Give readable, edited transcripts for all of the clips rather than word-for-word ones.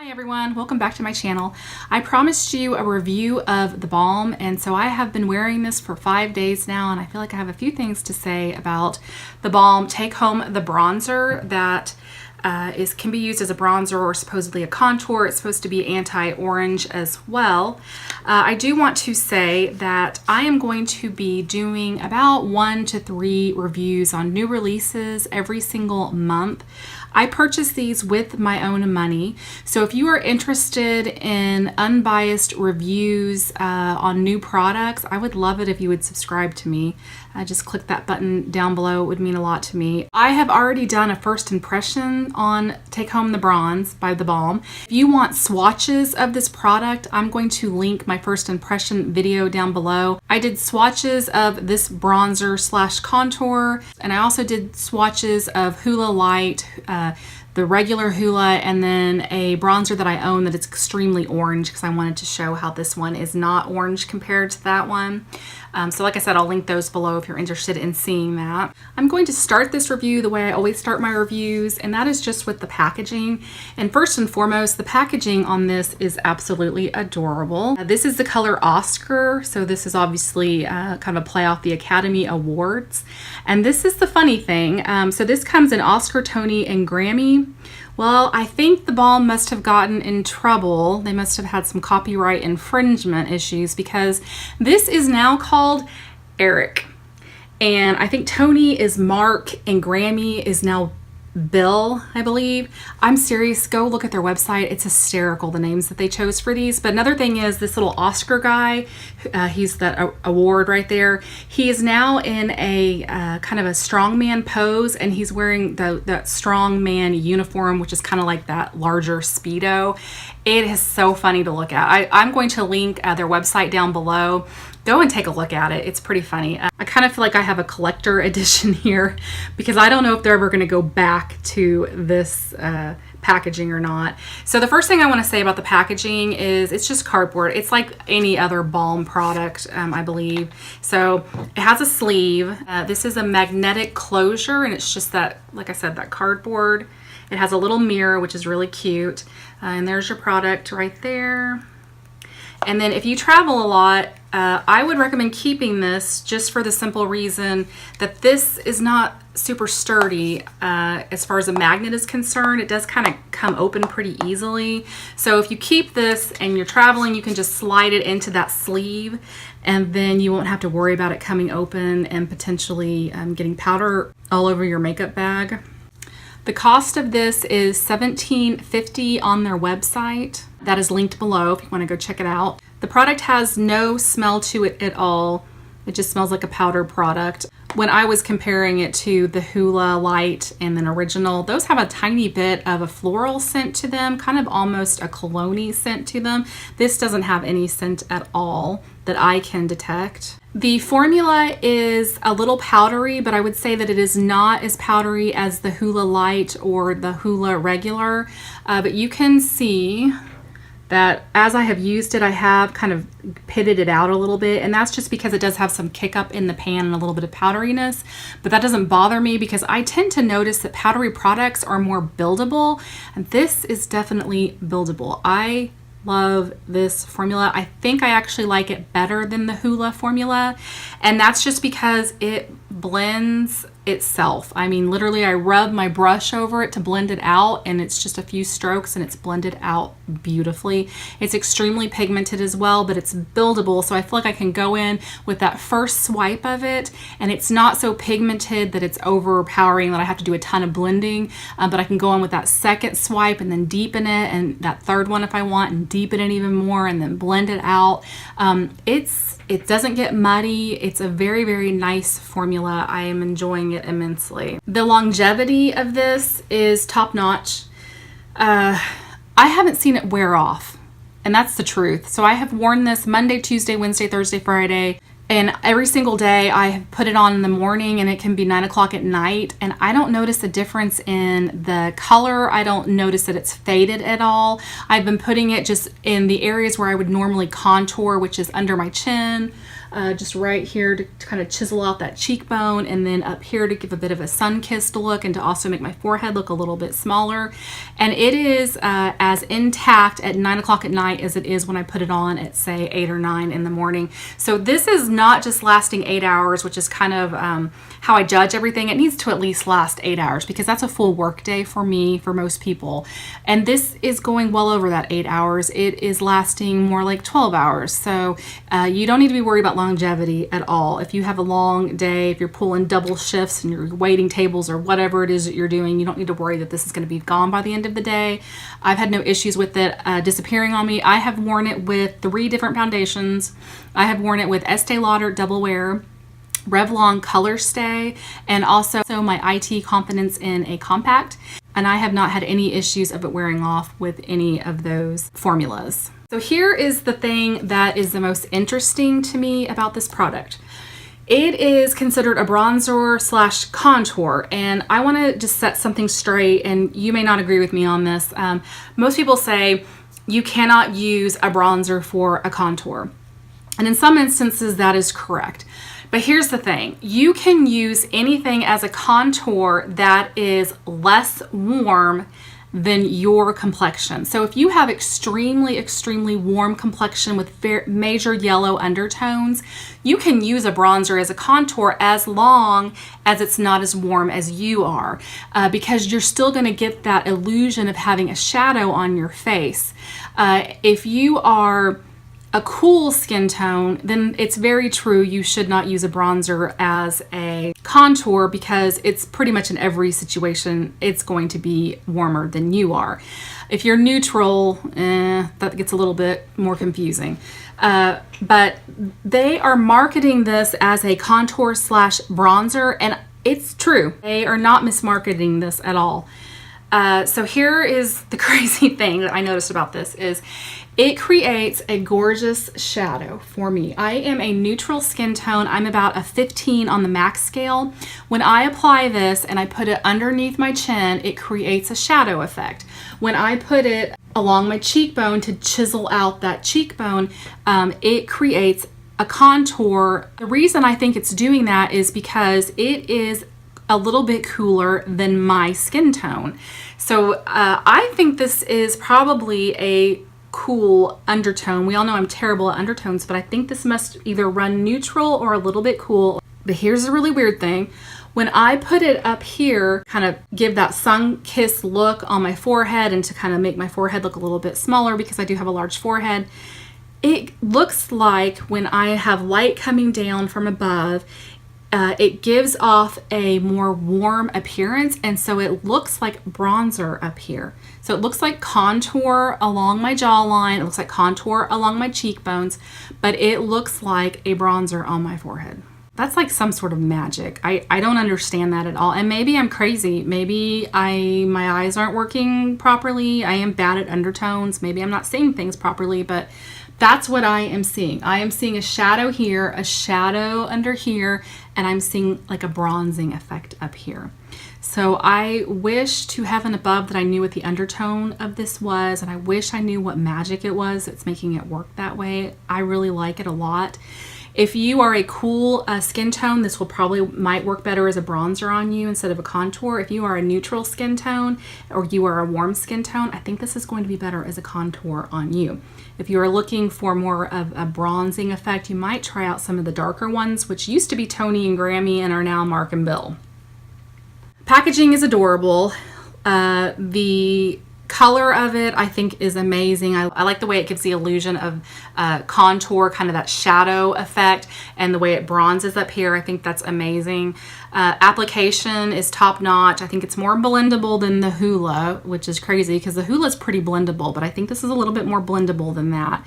Hi everyone, welcome back to my channel. I promised you a review of TheBalm, and so I have been wearing this for 5 days now, and I feel like I have a few things to say about TheBalm Take Home the Bronzer that can be used as a bronzer or supposedly a contour. It's supposed to be anti-orange as well. I do want to say that I am going to be doing about 1 to 3 reviews on new releases every single month. I purchased these with my own money, so if you are interested in unbiased reviews on new products, I would love it if you would subscribe to me. Just click that button down below. It would mean a lot to me. I have already done a first impression on Take Home the Bronze by TheBalm. If you want swatches of this product, I'm going to link my first impression video down below. I did swatches of this bronzer slash contour, and I also did swatches of Hoola Light, the regular Hoola, and then a bronzer that I own that is extremely orange because I wanted to show how this one is not orange compared to that one. So like I said, I'll link those below if you're interested in seeing that. I'm going to start this review the way I always start my reviews, and that is just with the packaging. And first and foremost, the packaging on this is absolutely adorable. This is the color Oskar, so this is obviously kind of a play off the Academy Awards. And this is the funny thing. So this comes in Oskar, Tony, and Grammy. Well, I think TheBalm must have gotten in trouble. They must have had some copyright infringement issues because this is now called Eric. And I think Tony is Mark and Grammy is now Bill, I believe. I'm serious, go look at their website. It's hysterical, the names that they chose for these. But another thing is this little Oskar guy, he's that award right there. He is now in a kind of a strongman pose, and he's wearing that strongman uniform, which is kind of like that larger Speedo. It is so funny to look at. I'm going to link their website down below. Go and take a look at it. It's pretty funny. I kind of feel like I have a collector edition here because I don't know if they're ever going to go back to this packaging or not. So the first thing I want to say about the packaging is it's just cardboard. It's like any other balm product, I believe. So it has a sleeve. This is a magnetic closure, and it's just that, like I said, that cardboard. It has a little mirror, which is really cute. And there's your product right there. And then if you travel a lot, I would recommend keeping this just for the simple reason that this is not super sturdy as far as a magnet is concerned. It does kind of come open pretty easily. So if you keep this and you're traveling, you can just slide it into that sleeve, and then you won't have to worry about it coming open and potentially getting powder all over your makeup bag. The cost of this is $17.50 on their website. That is linked below if you want to go check it out. The product has no smell to it at all. It just smells like a powder product. When I was comparing it to the Hoola Light and then Original, those have a tiny bit of a floral scent to them, kind of almost a cologne-y scent to them. This doesn't have any scent at all that I can detect. The formula is a little powdery, but I would say that it is not as powdery as the Hoola Light or the Hoola Regular, but you can see that as I have used it, I have kind of pitted it out a little bit, and that's just because it does have some kick up in the pan and a little bit of powderiness, but that doesn't bother me because I tend to notice that powdery products are more buildable, and this is definitely buildable. I love this formula. I think I actually like it better than the Hoola formula, and that's just because it blends itself. I mean, literally I rub my brush over it to blend it out, and it's just a few strokes and it's blended out beautifully. It's extremely pigmented as well, but it's buildable, so I feel like I can go in with that first swipe of it, and it's not so pigmented that it's overpowering that I have to do a ton of blending, but I can go in with that second swipe and then deepen it, and that third one if I want, and deepen it even more, and then blend it out. It doesn't get muddy. It's a very, very nice formula. I am enjoying it immensely. The longevity of this is top notch. I haven't seen it wear off, and that's the truth. So I have worn this Monday, Tuesday, Wednesday, Thursday, Friday, and every single day I have put it on in the morning, and it can be 9 o'clock at night, and I don't notice a difference in the color. I don't notice that it's faded at all. I've been putting it just in the areas where I would normally contour, which is under my chin, just right here to kind of chisel out that cheekbone, and then up here to give a bit of a sun-kissed look and to also make my forehead look a little bit smaller. And it is as intact at 9 o'clock at night as it is when I put it on at, say, 8 or 9 in the morning. So this is not just lasting 8 hours, which is kind of how I judge everything. It needs to at least last 8 hours because that's a full work day for me, for most people. And this is going well over that 8 hours. It is lasting more like 12 hours. So you don't need to be worried about longevity at all. If you have a long day, if you're pulling double shifts and you're waiting tables or whatever it is that you're doing, you don't need to worry that this is going to be gone by the end of the day. I've had no issues with it disappearing on me. I have worn it with 3 different foundations. I have worn it with Estee Lauder Double Wear, Revlon Color Stay, and also my IT Confidence in a Compact. And I have not had any issues of it wearing off with any of those formulas. So here is the thing that is the most interesting to me about this product. It is considered a bronzer / contour, and I want to just set something straight, and you may not agree with me on this. Most people say you cannot use a bronzer for a contour, and in some instances that is correct. But here's the thing, you can use anything as a contour that is less warm than your complexion. So if you have extremely, extremely warm complexion with major yellow undertones, you can use a bronzer as a contour as long as it's not as warm as you are, because you're still going to get that illusion of having a shadow on your face. If you are a cool skin tone, then it's very true you should not use a bronzer as a contour because it's pretty much in every situation it's going to be warmer than you are. If you're neutral, that gets a little bit more confusing. But they are marketing this as a contour / bronzer, and it's true. They are not mismarketing this at all. So here is the crazy thing that I noticed about this is it creates a gorgeous shadow for me. I am a neutral skin tone. I'm about a 15 on the MAC scale. When I apply this and I put it underneath my chin, it creates a shadow effect. When I put it along my cheekbone to chisel out that cheekbone, it creates a contour. The reason I think it's doing that is because it is a little bit cooler than my skin tone. So I think this is probably a cool undertone. We all know I'm terrible at undertones, but I think this must either run neutral or a little bit cool. But here's a really weird thing. When I put it up here, kind of give that sun-kissed look on my forehead and to kind of make my forehead look a little bit smaller because I do have a large forehead, it looks like when I have light coming down from above, it gives off a more warm appearance, and so it looks like bronzer up here. So it looks like contour along my jawline, it looks like contour along my cheekbones, but it looks like a bronzer on my forehead. That's like some sort of magic. I don't understand that at all. And maybe I'm crazy. Maybe my eyes aren't working properly. I am bad at undertones. Maybe I'm not seeing things properly, but that's what I am seeing. I am seeing a shadow here, a shadow under here, and I'm seeing like a bronzing effect up here. So I wish to heaven above that I knew what the undertone of this was, and I wish I knew what magic it was that's making it work that way. I really like it a lot. If you are a cool skin tone, this might work better as a bronzer on you instead of a contour. If you are a neutral skin tone or you are a warm skin tone, I think this is going to be better as a contour on you. If you are looking for more of a bronzing effect, you might try out some of the darker ones, which used to be Tony and Grammy and are now Mark and Bill. Packaging is adorable. The color of it I think is amazing. I like the way it gives the illusion of contour, kind of that shadow effect, and the way it bronzes up here. I think that's amazing. Application is top notch. I think it's more blendable than the Hoola, which is crazy because the Hoola is pretty blendable, but I think this is a little bit more blendable than that.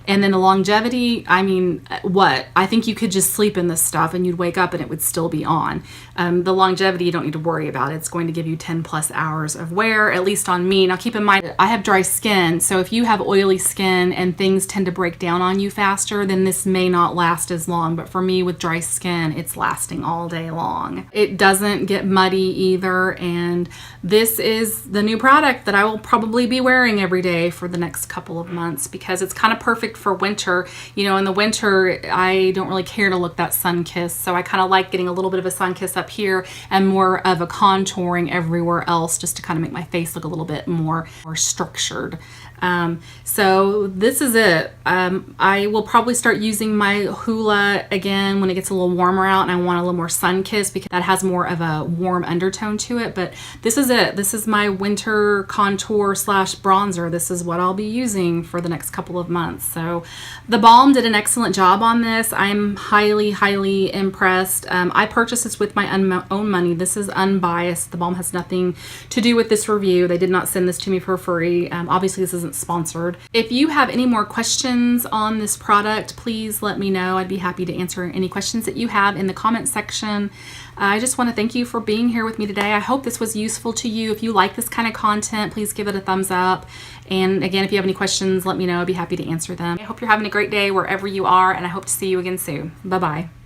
And then the longevity, I mean, what? I think you could just sleep in this stuff and you'd wake up and it would still be on. The longevity, you don't need to worry about. It's going to give you 10 plus hours of wear, at least on me. Now keep in mind, I have dry skin, so if you have oily skin and things tend to break down on you faster, then this may not last as long. But for me with dry skin, it's lasting all day long. long. It doesn't get muddy either, and this is the new product that I will probably be wearing every day for the next couple of months because it's kind of perfect for winter. You know, in the winter, I don't really care to look that sun-kissed, so I kind of like getting a little bit of a sun-kiss up here and more of a contouring everywhere else just to kind of make my face look a little bit more structured. So this is it. I will probably start using my Hoola again when it gets a little warmer out and I want a little more sun-kissed because that has more of a warm undertone to it. But this is it. This is my winter contour slash bronzer. This is what I'll be using for the next couple of months. So TheBalm did an excellent job on this. I'm highly, highly impressed. I purchased this with my own money. This is unbiased. TheBalm has nothing to do with this review. They did not send this to me for free. Obviously, this isn't sponsored. If you have any more questions on this product, please let me know. I'd be happy to answer any questions that you have in the comment section. I just want to thank you for being here with me today. I hope this was useful to you. If you like this kind of content, please give it a thumbs up. And again, if you have any questions, let me know. I'd be happy to answer them. I hope you're having a great day wherever you are, and I hope to see you again soon. Bye-bye.